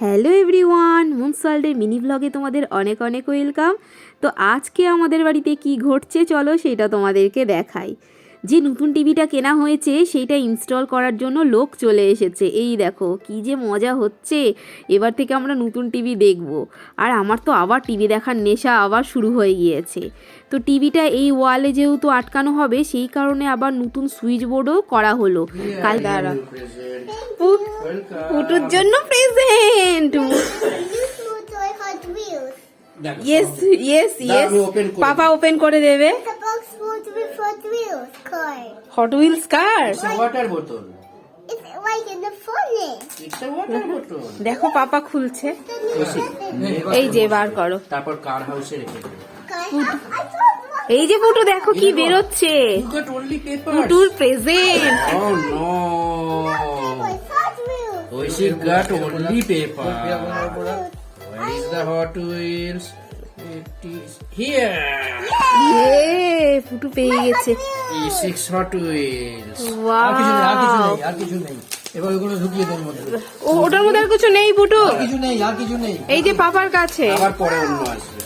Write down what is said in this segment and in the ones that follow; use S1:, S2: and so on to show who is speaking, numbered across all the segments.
S1: Hello everyone, moons ওয়ার্ল্ডের mini ব্লগে তোমাদের অনেক অনেক ওয়েলকাম। তো আজকে আমাদের বাড়িতে কি ঘটছে চলো সেটা তোমাদেরকে দেখাই। যে নতুন টিভিটা কেনা হয়েছে সেইটা ইনস্টল করার জন্য লোক চলে এসেছে। এই দেখো কি যে মজা হচ্ছে, এবার থেকে আমরা নতুন টিভি দেখব। আর আমার তো আবার টিভি দেখার নেশা আবার শুরু হয়ে গিয়েছে। তো টিভিটা এই ওয়ালে যেহেতু আটকানো হবে সেই কারণে আবার নতুন সুইচ বোর্ডও করা হলো। কাল দ্বারা পুটুর জন্য প্রেজেন্ট। ইয়েস ইয়েস ইয়েস, পাপা ওপেন করে দেবে। হট হুইলস কার,
S2: ওয়াটার বোতল।
S1: দেখো পাপা খুলছে। এই যে বার করো,
S2: তারপর কার হাউসে রেখে দেবে।
S1: এই যে পুটু দেখো কি বেরোচ্ছে, পুটুর present.
S2: Oh no! She got only paper. Where is the Hot Wheels? It is here.
S1: Putu পেয়ে গেছে।
S2: E6 Hot Wheels.
S1: ওয়াও,
S3: আর কিছু নেই। এবার ওগুলো ঢুকিয়ে দেন মধ্যে।
S1: ওটার মধ্যে আর কিছু নেই পুটু।
S3: আর কিছু নেই।
S1: এই যে পাপার কাছে।
S2: আবার পরে অন্য আসবে।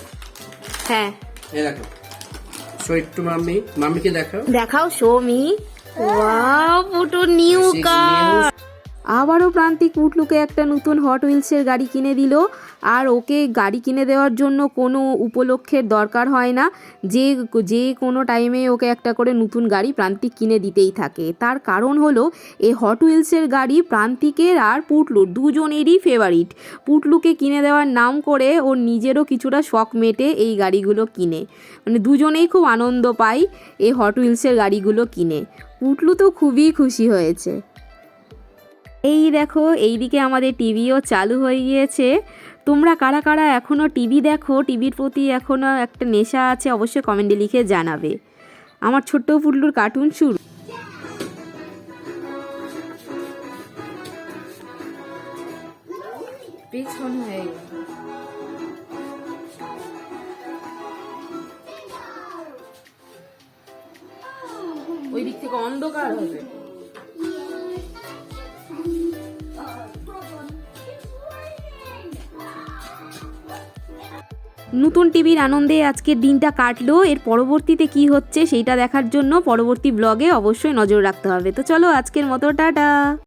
S1: হ্যাঁ
S2: এই দেখো। শো একটু মাম্মিকে দেখাও।
S1: দেখাও, show me. Wow, Putu new car. আবারও প্রান্তিক পুটলুকে একটা নতুন হট হুইলসের গাড়ি কিনে দিল। আর ওকে গাড়ি কিনে দেওয়ার জন্য কোনো উপলক্ষের দরকার হয় না, যে কোনো টাইমে ওকে একটা করে নতুন গাড়ি প্রান্তিক কিনে দিতেই থাকে। তার কারণ হলো এই হট হুইলসের গাড়ি প্রান্তিকের আর পুটলুর দুজনেরই ফেভারিট। পুটলুকে কিনে দেওয়ার নাম করে ওর নিজেরও কিছুটা শখ মেটে এই গাড়িগুলো কিনে, মানে দুজনেই খুব আনন্দ পায় এই হট হুইলসের গাড়িগুলো কিনে। পুটলু তো খুবই খুশি হয়েছে। এই দেখো এইদিকে আমাদের টিভিও চালু হয়ে গিয়েছে। তোমরা কারা কারা এখনও টিভি দেখো, টিভির প্রতি এখনও একটা নেশা আছে, অবশ্যই কমেন্টে লিখে জানাবে। আমার ছোট্ট পুটলুর কার্টুন শুরু। পেছন হয়ে ওই দিক থেকে অন্ধকার হবে। নতুন টিভির আনন্দে আজকের দিনটা কাটলো। এর পরবর্তীতে কি হচ্ছে সেইটা দেখার জন্য পরবর্তী ব্লগে অবশ্যই নজর রাখতে হবে। তো চলো আজকের মতো টাটা।